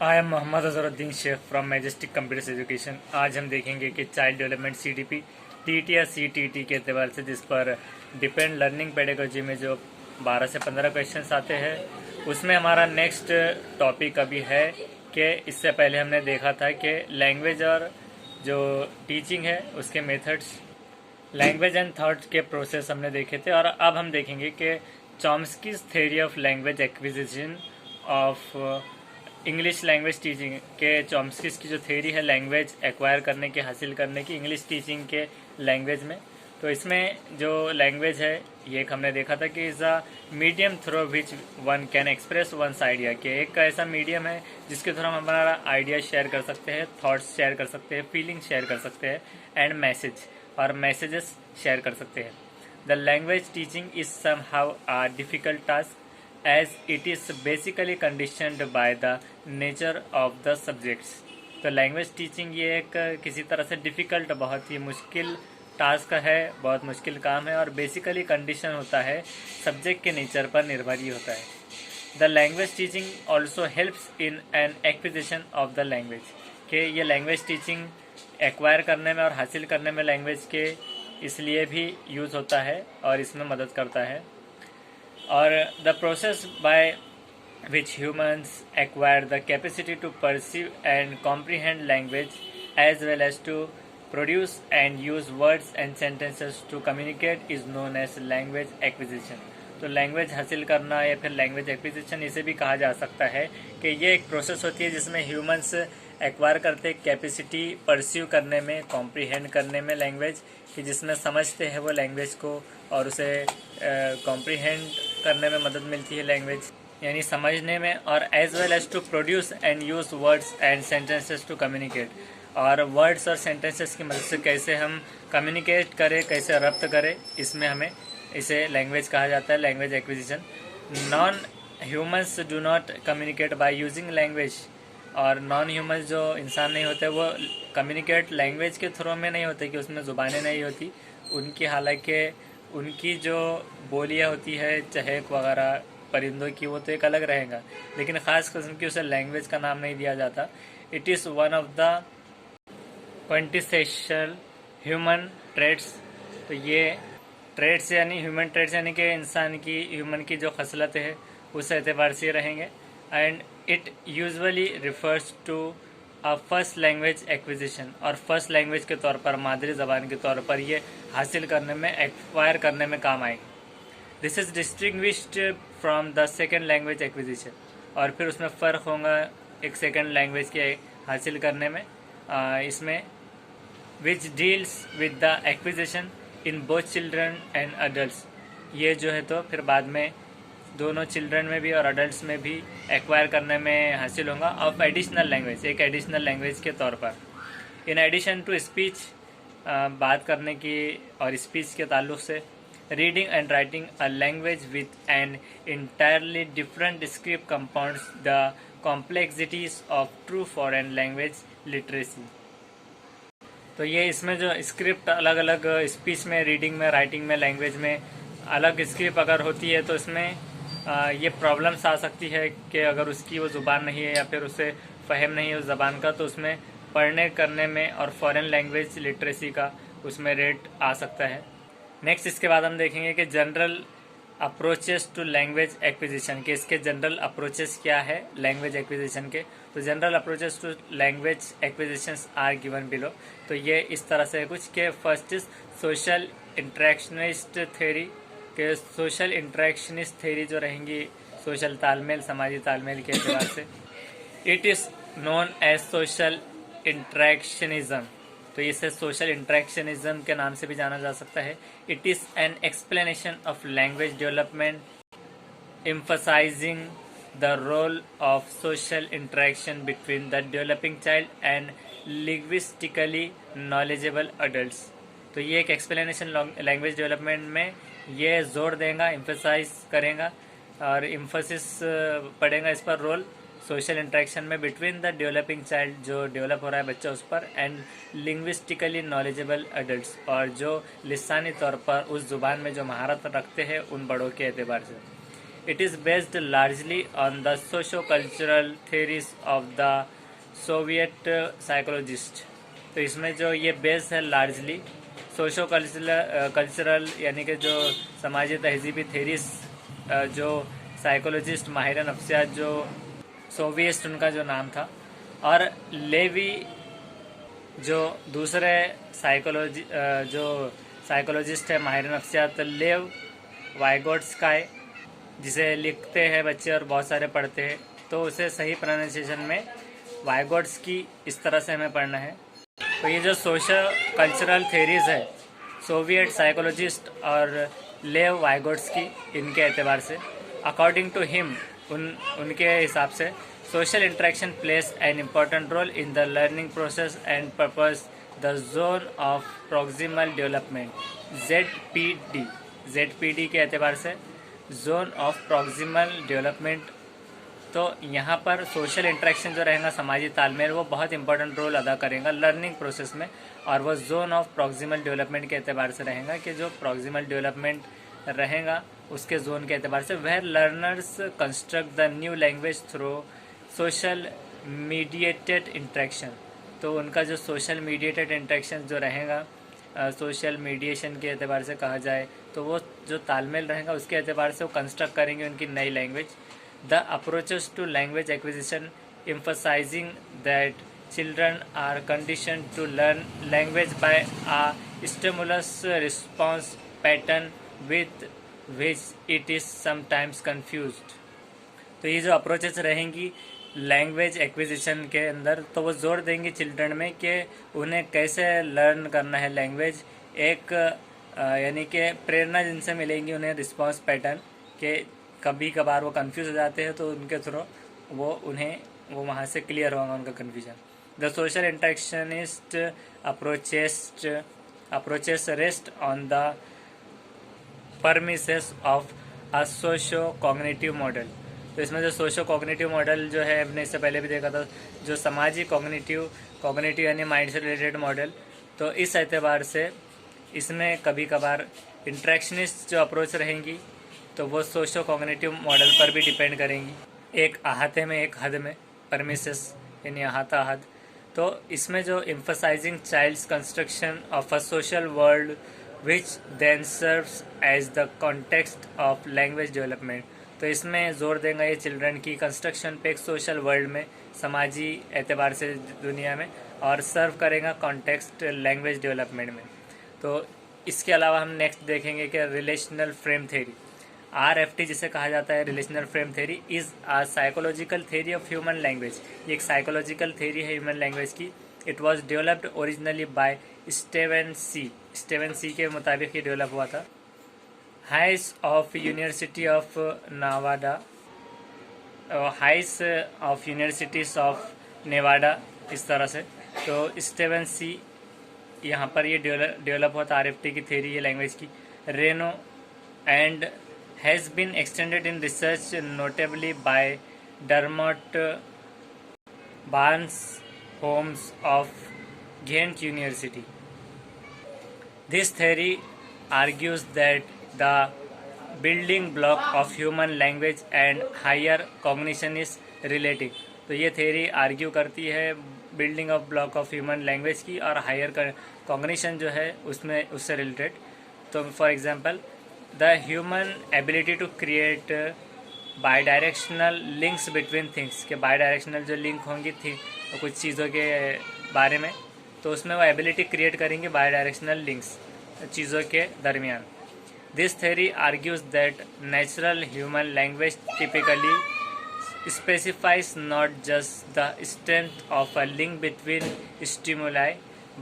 I am Mohammad Azharuddin Shaikh from Majestic computer education. आज हम देखेंगे कि चाइल्ड डेवलपमेंट सीडीपी टीटी या सीटीटी के एतबार से जिस पर डिपेंड लर्निंग पेडागोजी में जो 12 से 15 क्वेश्चंस आते हैं, उसमें हमारा नेक्स्ट टॉपिक अभी है कि इससे पहले हमने देखा था कि लैंग्वेज और जो टीचिंग है उसके मेथड्स, लैंग्वेज एंड थॉट के प्रोसेस हमने देखे थे। और अब हम देखेंगे कि Chomsky's theory of language acquisition of English language teaching के चॉम्स्कीज की जो थ्योरी है लैंग्वेज एक्वायर करने की, हासिल करने की इंग्लिश टीचिंग के लैंग्वेज में, तो इसमें जो लैंग्वेज है ये एक हमने देखा था कि is a medium through which one can express once idea, कि एक ऐसा मीडियम है जिसके थ्रू हम हमारा आइडिया शेयर कर सकते हैं, थॉट्स शेयर कर सकते हैं, फीलिंग्स शेयर कर सकते हैं एंड मैसेज और मैसेजेस शेयर कर सकते हैं। The language teaching is somehow a difficult task as it is basically conditioned by the nature of the subjects। तो लैंग्वेज टीचिंग ये एक किसी तरह से डिफ़िकल्ट, बहुत ही मुश्किल टास्क है, बहुत मुश्किल काम है और बेसिकली कंडीशन होता है सब्जेक्ट के नेचर पर निर्भर ही होता है। The language teaching also helps in an acquisition of the language, कि ये लैंग्वेज टीचिंग एक्वायर करने में और हासिल करने में लैंग्वेज के इसलिए भी यूज़ होता है और इसमें मदद करता है। और the process bye which humans acquire the capacity to perceive and comprehend language as well as to produce and use words and sentences to communicate is known as language acquisition। तो language हासिल करना या फिर language acquisition इसे भी कहा जा सकता है कि ये एक प्रोसेस होती है जिसमें ह्यूमंस एक्वायर करते कैपेसिटी परस्यू करने में, कॉम्प्रीहेंड करने में लैंग्वेज, कि जिसमें समझते हैं वो लैंग्वेज को और उसे कॉम्प्रीहेंड करने में मदद मिलती है लैंग्वेज यानी समझने में, और as well as to produce and use words and sentences to communicate, और वर्ड्स और सेंटेंसेस की मदद से कैसे हम कम्युनिकेट करें, कैसे रब्त करें, इसमें हमें इसे लैंग्वेज कहा जाता है, language acquisition. Non humans do not communicate by using language, और नॉन ह्यूमन्स जो इंसान नहीं होते वो कम्युनिकेट लैंग्वेज के थ्रू में नहीं होते, कि उसमें ज़ुबानें नहीं होती उनकी, हालांकि उनकी जो बोलियाँ होती है चहक वगैरह परिंदों की, वो तो एक अलग रहेगा, लेकिन ख़ास किस्म की उसे लैंग्वेज का नाम नहीं दिया जाता। It is one of the quintessential human traits. तो ये ट्रेड्स यानी ह्यूमन ट्रेड्स यानी कि इंसान की, ह्यूमन की जो खसलतें हैं उस एतबार से रहेंगे। And it usually refers to a first language acquisition, और फर्स्ट लैंग्वेज के तौर पर, मादरी ज़बान के तौर पर ये हासिल करने में, एक्वायर करने में काम आएगी। This is distinguished from the second language acquisition, और फिर उसमें फ़र्क होगा एक सेकेंड लैंग्वेज के हासिल करने में, इसमें which deals with the acquisition in both children and adults. ये जो है तो फिर बाद में दोनों चिल्ड्रन में भी और अडल्ट्स में भी एक्वायर करने में हासिल होगा ऑफ एडिशनल लैंग्वेज, एक एडिशनल लैंग्वेज के तौर पर। इन एडिशन टू स्पीच, बात करने की और स्पीच के ताल्लुक से, reading and writing a language with an entirely different script compounds the complexities of true foreign language literacy. तो ये इसमें जो स्क्रिप्ट अलग अलग स्पीच में, रीडिंग में, राइटिंग में, लैंग्वेज में अलग स्क्रिप्ट अगर होती है तो इसमें ये प्रॉब्लम्स आ सकती है कि अगर उसकी वो ज़ुबान नहीं है या फिर उसे फ़हम नहीं है उस ज़बान का, तो उसमें पढ़ने करने में और फॉरेन लैंग्वेज लिटरेसी का उसमें रेट आ सकता है। नेक्स्ट इसके बाद हम देखेंगे कि general approaches to language acquisition, के इसके जनरल अप्रोचेस क्या है लैंग्वेज एक्विजिशन के। तो general approaches to language acquisitions are given below. तो ये इस तरह से है कुछ के, first is social interactionist theory, के सोशल इंट्रैक्शनिस्ट थ्योरी जो रहेंगी सोशल तालमेल, समाजी तालमेल के एतबार से, it is known as social interactionism. तो इसे सोशल इंट्रैक्शनिज्म के नाम से भी जाना जा सकता है। It is an explanation of language development emphasizing the role of social interaction between the developing child and linguistically knowledgeable adults. तो ये एक एक्सप्लेनेशन लैंग्वेज डेवलपमेंट में ये जोर देगा, एम्फसाइज करेगा और एम्फोसिस पड़ेगा इस पर, रोल सोशल इंट्रैक्शन में बिटवीन द डेवलपिंग चाइल्ड, जो डेवलप हो रहा है बच्चा उस पर, एंड लिंग्विस्टिकली नॉलेजेबल एडल्ट्स, और जो लिसानी तौर पर उस ज़ुबान में जो महारत रखते हैं उन बड़ों के एतबार से। It is based largely on the socio-cultural theories of the Soviet psychologist. तो इसमें जो ये बेस है लार्जली सोशो कल्चरल यानी कि जो समाजी तहजीबी थेरीज जो साइकोलॉजिस्ट माहिर नफ्सियात जो सोवियत उनका जो नाम था, और लेवी जो दूसरे जो साइकोलॉजिस्ट है माहिर नफ्सियात लेव वाइगोट्स्काय, जिसे लिखते हैं बच्चे और बहुत सारे पढ़ते हैं, तो उसे सही प्रोनाउंसिएशन में वाइगोट्स्की इस तरह से हमें पढ़ना है। तो ये जो सोशल कल्चरल थेरीज है सोवियत साइकोलॉजिस्ट और लेव वाइगोट्स्की, इनके एतबार से अकॉर्डिंग टू हिम उनके हिसाब से social interaction plays an important role in the learning process and purpose the zone of proximal development ZPD के एतबार से जोन ऑफ प्रॉक्सिमल डेवलपमेंट। तो यहाँ पर सोशल इंटरेक्शन जो रहेगा, समाजी तालमेल, वो बहुत इंपॉर्टेंट रोल अदा करेगा लर्निंग प्रोसेस में, और वो जोन ऑफ प्रॉक्सिमल डेवलपमेंट के एतबार से रहेगा कि जो प्रॉक्सिमल डेवलपमेंट रहेगा उसके जोन के एतबार से वह learners construct the new language through social mediated interaction. तो उनका जो सोशल मीडिएटेड इंटरेक्शन जो रहेगा, सोशल मीडिएशन के एतबार से कहा जाए तो वो जो तालमेल रहेगा उसके एतबार से वो कंस्ट्रक्ट करेंगे उनकी नई language. The approaches to language acquisition emphasizing that children are conditioned to learn language by a stimulus response pattern with which it is sometimes confused। तो ये जो अप्रोचेस रहेंगी लैंग्वेज एक्विजिशन के अंदर, तो वो जोर देंगे चिल्ड्रन में कि उन्हें कैसे लर्न करना है लैंग्वेज, एक यानी कि प्रेरणा जिनसे मिलेंगी उन्हें रिस्पॉन्स पैटर्न के कभी कभार वो कंफ्यूज हो जाते हैं, तो उनके थ्रू वो वहाँ से क्लियर होगा उनका confusion. The social interactionist approaches rest on the premises of a socio cognitive model. तो इसमें जो सोशो कॉग्निटिव मॉडल जो है, हमने इससे पहले भी देखा था, जो समाजी कॉग्निटिव यानी माइंड से रिलेटेड मॉडल, तो इस एतबार से इसमें कभी कभार इंटरेक्शनिस्ट जो अप्रोच रहेंगी तो वो सोशो कॉग्निटिव मॉडल पर भी डिपेंड करेंगी, एक अहाते में एक हद में, परमिसेस यानी अहाता हद। तो इसमें जो emphasizing child's construction of a social world which then serves as the context of language development. तो इसमें जोर देंगे ये चिल्ड्रन की कंस्ट्रक्शन पे एक सोशल वर्ल्ड में, समाजी एतबार से दुनिया में, और सर्व करेगा कॉन्टेक्स्ट लैंग्वेज डेवलपमेंट में। तो इसके अलावा हम नेक्स्ट देखेंगे कि रिलेशनल फ्रेम थेरी, RFT जिसे कहा जाता है, relational frame theory is a psychological theory of human language. ये एक साइकोलॉजिकल थेरी है ह्यूमन लैंग्वेज की। It was developed originally by Steven C के मुताबिक ये डेवलप हुआ था। Hayes of university of Nevada, Hayes of universities of Nevada, इस तरह से। तो स्टीवन सी यहाँ पर ये डेवलप हुआ था RFT की थेरी ये लैंग्वेज की। रेनो and has been extended in research notably by Dermot Barnes Holmes of Ghent University. This theory argues that the building block of human language and higher cognition is relating। तो ये theory argue करती है building of block of human language की और higher cognition जो है उसमें उससे रिलेटेड। तो for example the human ability to create bidirectional links between things, के bidirectional जो लिंक होंगी थी कुछ चीज़ों के बारे में, तो उसमें वो एबिलिटी क्रिएट करेंगे bidirectional links चीज़ों के दरमियान। This theory argues that natural human language typically specifies not just the strength of a link between stimuli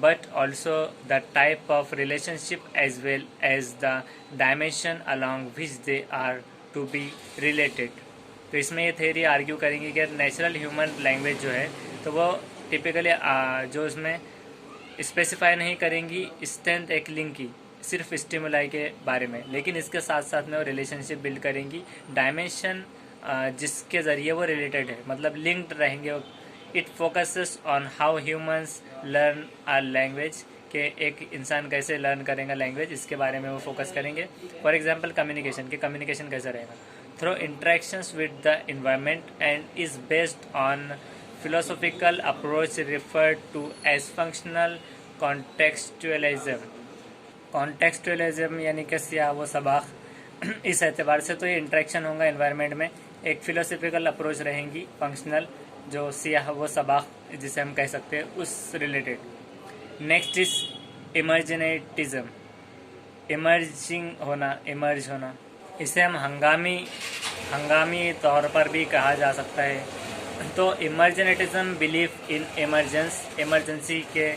but also the type of relationship as well as the dimension along which they are to be related। तो इसमें ये theory argue करेंगी कि natural human language जो है तो वो typically जो उसमें स्पेसिफाई नहीं करेंगी स्ट्रेंथ एक लिंक की, सिर्फ स्टिमुलाई के बारे में, लेकिन इसके साथ साथ में वो रिलेशनशिप बिल्ड करेंगी, डायमेंशन जिसके ज़रिए वो रिलेटेड है, मतलब लिंक्ड रहेंगे। It focuses on how humans learn our language, के एक इंसान कैसे लर्न करेगा लैंग्वेज, इसके बारे में वो फोकस करेंगे। फॉर एग्जांपल कम्युनिकेशन कैसे रहेगा, through interactions with the environment and is based on philosophical approach referred to as functional contextualism. कॉन्टेक्सचुअलिज्म यानी कि सिया वो सबाक इस एतबार से तो ये इंट्रैक्शन होगा एनवायरनमेंट में, एक फिलोसफिकल अप्रोच रहेंगी फंक्शनल जो सिया वो सबाक जिसे हम कह सकते हैं उस रिलेटेड. नेक्स्ट इज इमर्जनेटिज्म, इमर्जिंग होना, इमर्ज होना. इसे हम हंगामी तौर पर भी कहा जा सकता है. तो emergentism belief in emergence, emergency के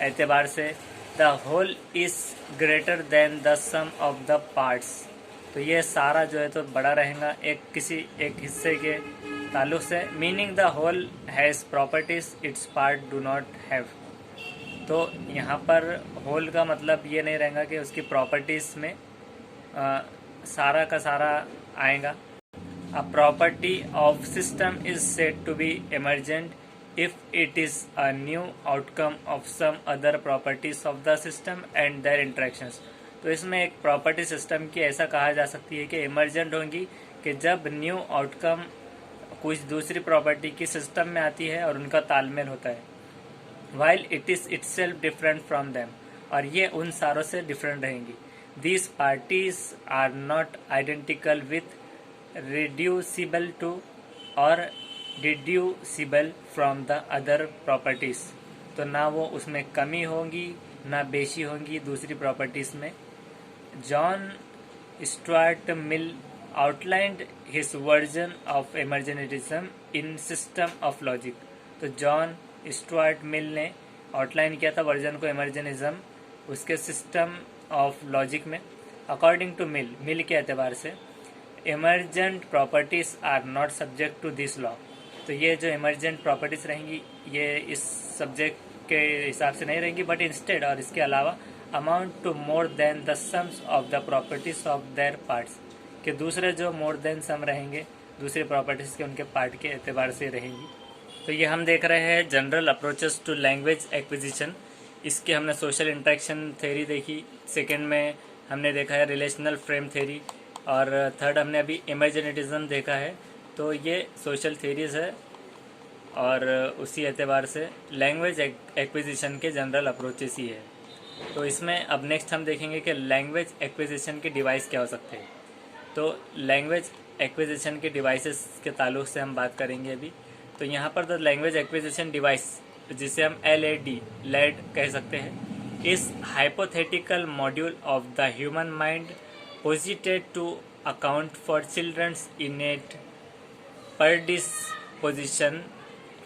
एतबार से the whole is greater than the sum of the parts. तो ये सारा जो है तो बड़ा रहेगा एक हिस्से के ताल्लुक से. Meaning the whole has properties its part do not have. तो यहाँ पर होल का मतलब ये नहीं रहेगा कि उसकी प्रॉपर्टीज़ में सारा का सारा आएगा. A property of system is said to be emergent if it is a new outcome of some other properties of the system and their interactions. तो इसमें एक प्रॉपर्टी सिस्टम की ऐसा कहा जा सकती है कि इमर्जेंट होंगी कि जब न्यू आउटकम कुछ दूसरी प्रॉपर्टी की सिस्टम में आती है और उनका तालमेल होता है. while it is itself different from them, और ये उन सारों से डिफरेंट रहेंगी. These parties are not identical with reducible to or deducible from the other properties. तो ना वो उसमें कमी होंगी ना बेशी होंगी दूसरी प्रॉपर्टीज़ में. John Stuart Mill outlined his version of emergentism in system of logic. तो जॉन स्टुअर्ट मिल ने आउटलाइन किया था वर्जन को इमर्जेनिज्म उसके सिस्टम ऑफ लॉजिक में. अकॉर्डिंग टू मिल के एतबार से emergent properties are not subject to this law. तो ये जो इमर्जेंट प्रॉपर्टीज़ रहेंगी ये इस सब्जेक्ट के हिसाब से नहीं रहेंगी बट इंस्टेड और इसके अलावा amount to more than the sums of the properties of their parts. कि दूसरे जो मोर देन सम रहेंगे दूसरे प्रॉपर्टीज़ के उनके पार्ट के एतबार से रहेंगी. तो ये हम देख रहे हैं general approaches to language acquisition. इसके हमने सोशल इंट्रैक्शन थ्योरी देखी, सेकेंड में हमने देखा है रिलेशनल फ्रेम थ्योरी और थर्ड हमने अभी इमर्जेंटिज्म देखा है. तो ये सोशल थ्योरीज है और उसी एतबार से लैंग्वेज एक्विजिशन के जनरल अप्रोचेस ही है. तो इसमें अब नेक्स्ट हम देखेंगे कि लैंग्वेज एक्विजिशन के डिवाइस क्या हो सकते हैं. तो लैंग्वेज एक्विजिशन के डिवाइसेस के ताल्लुक से हम बात करेंगे अभी. तो यहाँ पर द लैंग्वेज एक्विजिशन डिवाइस जिसे हम LAD कह सकते हैं इस hypothetical module of the human mind posited to account for children's innate predisposition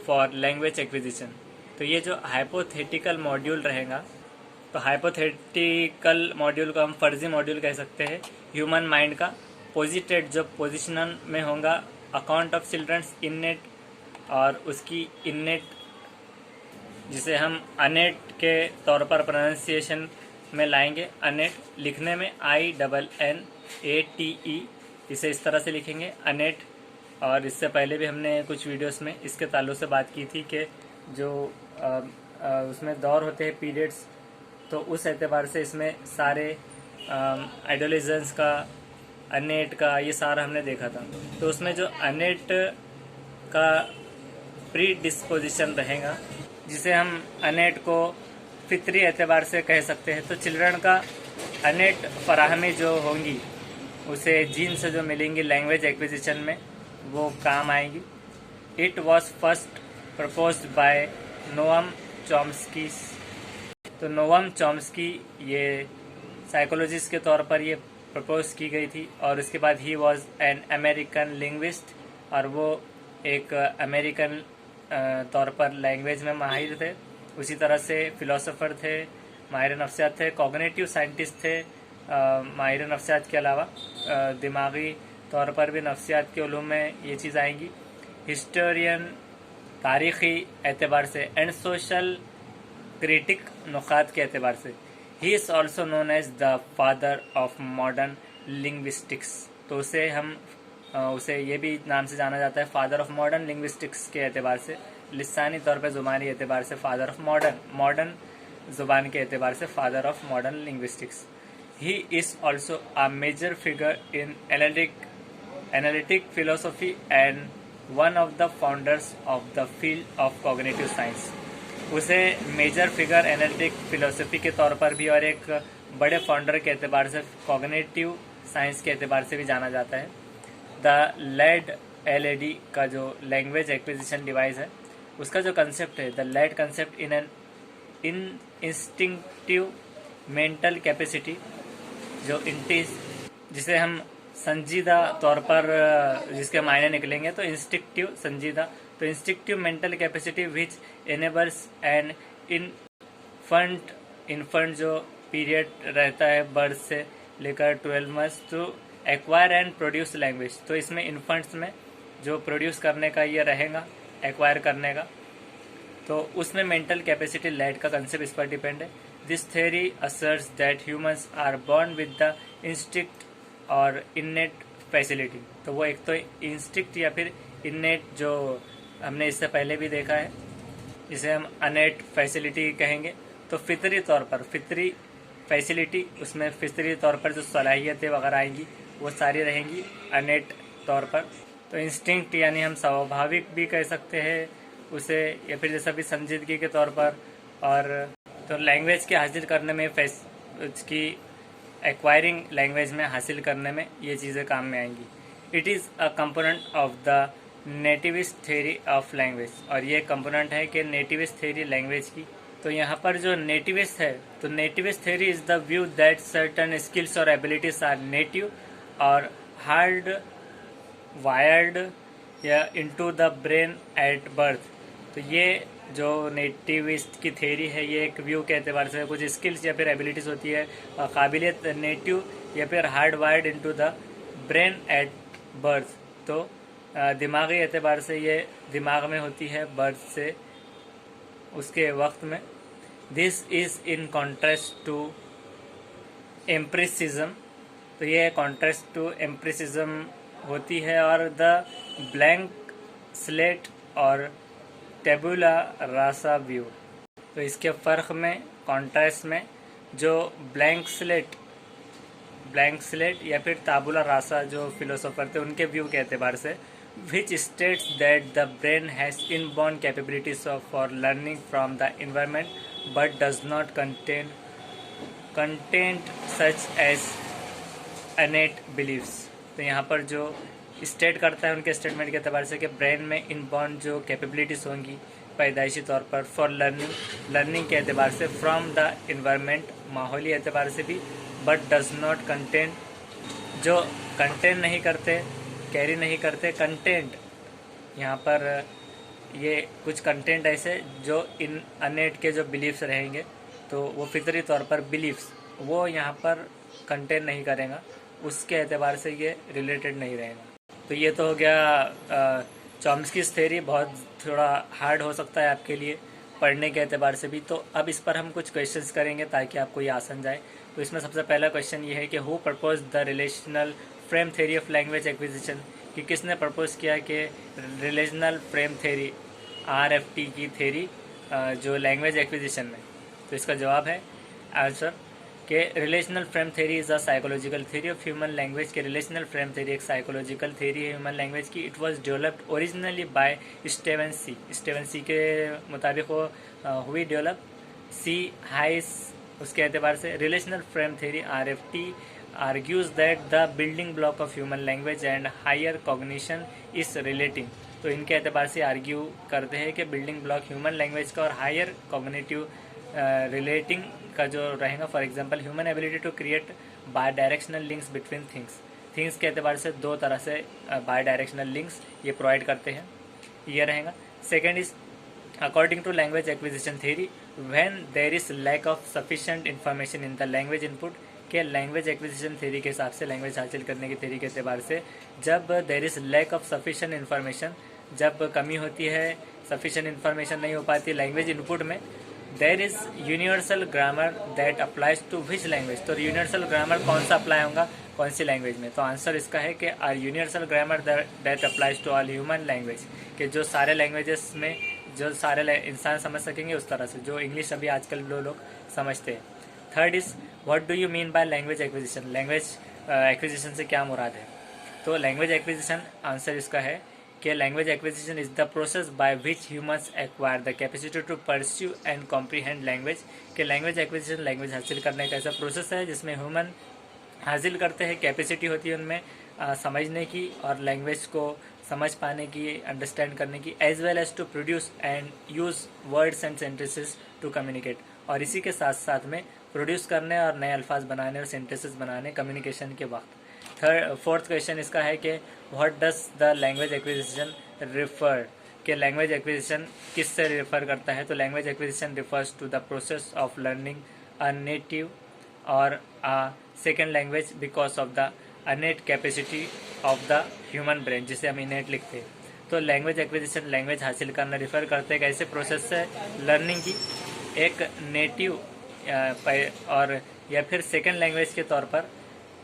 for language acquisition. तो ये जो हाइपोथेटिकल मॉड्यूल रहेगा तो हाइपोथेटिकल मॉड्यूल को हम फर्जी मॉड्यूल कह सकते हैं ह्यूमन माइंड का. पोजिटेड जो पोजिशन में होगा अकाउंट ऑफ चिल्ड्रंस इनेट और उसकी इनेट जिसे हम अनेट के तौर पर प्रोनाउंसिएशन में लाएंगे. अनेट लिखने में INNATE इसे इस तरह से लिखेंगे अनेट. और इससे पहले भी हमने कुछ वीडियोस में इसके ताल्लुक से बात की थी कि जो उसमें दौर होते हैं पीरियड्स तो उस एतबार से इसमें सारे आइडियोलिजम्स का अनेट का ये सारा हमने देखा था. तो उसमें जो अनेट का प्री डिस्पोजिशन रहेगा जिसे हम अनेट को फितरी एतबार से कह सकते हैं. तो चिल्ड्रन का अनेट फराहमी जो होंगी उसे जीन से जो मिलेंगी लैंग्वेज एक्विजिशन में वो काम आएगी. It was first proposed by Noam Chomsky. तो नोअम चॉम्स्की ये साइकोलॉजिस्ट के तौर पर ये प्रपोज की गई थी और उसके बाद he was an American linguist और वो एक अमेरिकन तौर पर लैंग्वेज में माहिर थे. उसी तरह से फिलोसोफर थे, माहिर नफ्सियात थे, कॉग्निटिव साइंटिस्ट थे. माहिर नफ्सियात के अलावा दिमागी तौर पर भी नफ्सियात के उलूम में ये चीज़ आएंगी. हिस्टोरियन तारीख़ी एतबार से एंड सोशल क्रिटिक नुकात के एतबार से he is also known as the father of modern linguistics. तो उसे ये भी नाम से जाना जाता है फादर ऑफ मॉडर्न लिंग्विस्टिक्स के एतबार से. लिसानी तौर पर ज़ुबानी एतबार से फादर ऑफ मॉडर्न ज़ुबान के एतबार से father of modern linguistics. He is also a major figure in analytic philosophy and one of the founders of the field of cognitive science. उसे मेजर फिगर एनालिटिक फिलोसफी के तौर पर भी और एक बड़े फाउंडर के एतबार से कॉग्निटिव साइंस के एतबार से भी जाना जाता है। द लेड LAD का जो लैंग्वेज एक्विजिशन डिवाइस है, उसका जो कंसेप्ट है, the LAD concept in an instinctive mental capacity, जो जिसे हम संजीदा तौर पर जिसके मायने निकलेंगे तो इंस्टिंक्टिव संजीदा, तो instinctive mental capacity which enables an infant जो पीरियड रहता है बर्थ से लेकर 12 months to acquire and produce language. तो इसमें इन्फंट्स में जो प्रोड्यूस करने का ये रहेगा, एक्वायर करने का, तो उसमें मेंटल कैपेसिटी लेड का कंसेप्ट इस पर डिपेंड है। This theory asserts that humans are born with the instinct और इननेट फैसिलिटी। तो वो एक तो इंस्टिंक्ट या फिर इननेट जो हमने इससे पहले भी देखा है, इसे हम अनेट फैसिलिटी कहेंगे। तो फितरी तौर पर फितरी फैसिलिटी, उसमें फितरी तौर पर जो सलाहियतें वगैरह आएंगी वो सारी रहेंगी अनेट तौर पर। तो इंस्टिंक्ट यानी हम स्वाभाविक भी कह सकते हैं उसे, या फिर जैसा भी संजीदगी के तौर पर। और तो लैंग्वेज के हासिल करने में उसकी एक्वायरिंग लैंग्वेज में हासिल करने में ये चीज़ें काम में आएंगी। It is a component of the nativist theory of language, और ये कंपोनेंट है कि नेटिविस्ट थ्योरी लैंग्वेज की। तो यहाँ पर जो नेटिविस्ट है, तो nativist theory is the view that certain skills और एबिलिटीज आर नेटिव और हार्ड वायर्ड या into the brain at birth. तो ये जो नेटिविस्ट की थ्योरी है, ये एक व्यू के एतबार से कुछ स्किल्स या फिर एबिलिटीज़ होती है, काबिलियत नेटिव या फिर hard wired into the brain at birth. तो दिमागी एतबार से ये दिमाग में होती है बर्थ से उसके वक्त में। This is in contrast to empiricism, तो ये कॉन्ट्रास्ट टू एम्प्रिसिज्म होती है। और द ब्लैंक स्लेट और टेबुला रासा व्यू, तो इसके फ़र्क में कॉन्ट्रास्ट में जो ब्लैंक स्लेट या फिर ताबुला रासा जो फिलोसोफर थे उनके व्यू के एतबार से, which states that the brain has inborn capabilities for learning from the environment but does not contain such as innate beliefs। तो यहाँ पर जो स्टेट करता है उनके स्टेटमेंट के एतबार से कि ब्रेन में इनबॉर्न जो कैपेबिलिटीज़ होंगी पैदाइशी तौर पर फॉर लर्निंग के एतबार से, फ्रॉम द इन्वायरमेंट माहौली एतबार से भी, बट डज नॉट कंटेन, जो कंटेन नहीं करते, कैरी नहीं करते कंटेंट। यहाँ पर ये कुछ कंटेंट ऐसे जो इन अनेट के जो बिलीफ्स रहेंगे, तो वो फितरी तौर पर बिलीफ्स वो यहाँ पर कंटेन नहीं करेगा, उसके एतबार से ये रिलेटेड नहीं रहेगा। तो ये तो हो गया चॉम्स्कीज़ थ्योरी, बहुत थोड़ा हार्ड हो सकता है आपके लिए पढ़ने के एतबार से भी। तो अब इस पर हम कुछ क्वेश्चंस करेंगे ताकि आपको ये आसान जाए। तो इसमें सबसे पहला क्वेश्चन ये है कि who propose the relational frame theory of language acquisition, कि किसने प्रपोज किया कि रिलेशनल फ्रेम थ्योरी RFT की थ्योरी जो लैंग्वेज एक्विजिशन में। तो इसका जवाब है आंसर कि relational frame theory is a psychological theory of human language के रिलेशनल फ्रेम थ्योरी एक साइकोलॉजिकल थ्योरी है ह्यूमन लैंग्वेज की। It was developed originally by Steven C के मुताबिक वो हुई डेवलप। सी हाइस उसके एतबार से relational frame theory RFT argues that the building block of human language and higher cognition is relating. तो इनके एतबार से आर्ग्यू करते हैं कि बिल्डिंग ब्लॉक ह्यूमन लैंग्वेज का और हायर कॉग्निटिव रिलेटिंग का जो रहेगा। For example human ability to create bidirectional links between things के एतबार से दो तरह से बाय डायरेक्शनल लिंक्स ये प्रोवाइड करते हैं, ये रहेगा। Second is according to language acquisition theory when there is lack of sufficient information in the language input, के लैंग्वेज एक्विजिशन थ्योरी के हिसाब से लैंग्वेज हासिल करने की थ्योरी के एतबार से जब there is lack of sufficient information, जब कमी होती है, सफिशिएंट इन्फॉर्मेशन नहीं हो पाती लैंग्वेज इनपुट में, there is universal grammar that applies to which language. तो यूनिवर्सल ग्रामर कौन सा अप्लाई होगा कौन सी लैंग्वेज में। तो आंसर इसका है कि are universal grammar that applies to all human language, कि जो सारे लैंग्वेजेस में जो सारे इंसान समझ सकेंगे उस तरह से, जो इंग्लिश अभी आजकल लोग समझते हैं। Third is what do you mean by language acquisition, language acquisition से क्या मुराद है। तो लैंग्वेज एक्विजिशन आंसर इसका है कि language acquisition is the process by which humans acquire the capacity to pursue and comprehend language. कि लैंग्वेज एक्विजिशन लैंग्वेज हासिल करने का ऐसा प्रोसेस है जिसमें ह्यूमन हासिल करते हैं, कैपेसिटी होती है उनमें समझने की और लैंग्वेज को समझ पाने की, अंडरस्टैंड करने की, as well as to produce and use words and sentences to communicate. और इसी के साथ साथ में प्रोड्यूस करने और नए अल्फाज बनाने और सेंटेंसेस बनाने कम्युनिकेशन के वक्त। फोर्थ क्वेश्चन इसका है कि what does the language acquisition refer. कि लैंग्वेज एक्विजिशन किस से रिफ़र करता है। तो language acquisition refers to the process of learning a native or a second language because of the innate capacity of the human brain, जिसे हम इनेट लिखते हैं। तो लैंग्वेज एक्विजिशन लैंग्वेज हासिल करना रिफ़र करते हैं ऐसे प्रोसेस से लर्निंग की, एक नेटिव और या फिर सेकेंड लैंग्वेज के तौर पर,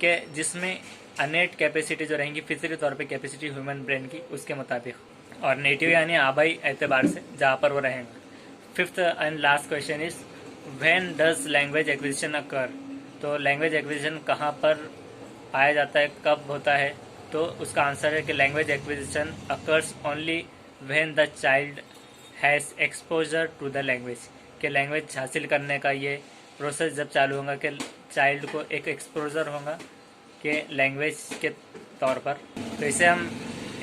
के जिसमें अनेट कैपेसिटी जो रहेंगी फितरी तौर पे कैपेसिटी ह्यूमन ब्रेन की उसके मुताबिक, और नेटिव यानी आबाई एतबार से जहाँ पर वो रहेंगे। Fifth and last question is when does language acquisition occur. तो लैंग्वेज एक्विजिशन कहाँ पर पाया जाता है, कब होता है। तो उसका आंसर है कि language acquisition occurs only when the child has exposure to the language. कि लैंग्वेज हासिल करने का ये प्रोसेस जब चालू होगा कि चाइल्ड को एक एक्सपोजर होगा कि लैंग्वेज के तौर पर। तो इसे हम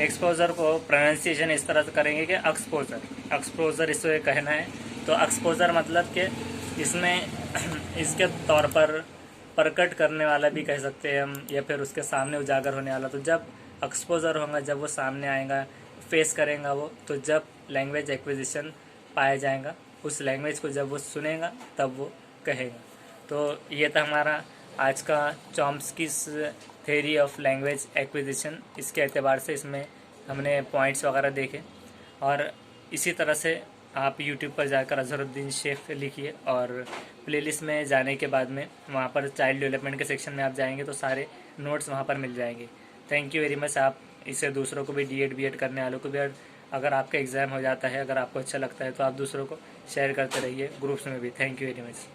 एक्सपोजर को प्रोनाउंसिएशन इस तरह से करेंगे कि एक्सपोजर इसको कहना है। तो एक्सपोजर मतलब कि इसमें इसके तौर पर प्रकट करने वाला भी कह सकते हैं हम, या फिर उसके सामने उजागर होने वाला। तो जब एक्सपोजर होगा, जब वो सामने आएगा, फेस करेगा वो, तो जब लैंग्वेज एक्विजिशन पाया जाएगा, उस लैंग्वेज को जब वो सुनेगा तब वो कहेगा। तो ये था हमारा आज का चॉम्स्कीज़ थ्योरी ऑफ लैंग्वेज एक्विजिशन। इसके एतबार से इसमें हमने पॉइंट्स वगैरह देखे, और इसी तरह से आप YouTube पर जाकर अजहरुद्दीन शेख लिखिए, और प्लेलिस्ट में जाने के बाद में वहाँ पर चाइल्ड डेवलपमेंट के सेक्शन में आप जाएंगे तो सारे नोट्स वहाँ पर मिल जाएंगे। Thank you very much. आप इसे दूसरों को भी B.Ed करने वालों को भी, अगर आपका एग्ज़ाम हो जाता है, अगर आपको अच्छा लगता है तो आप दूसरों को शेयर करते रहिए ग्रुप्स में भी। Thank you very much.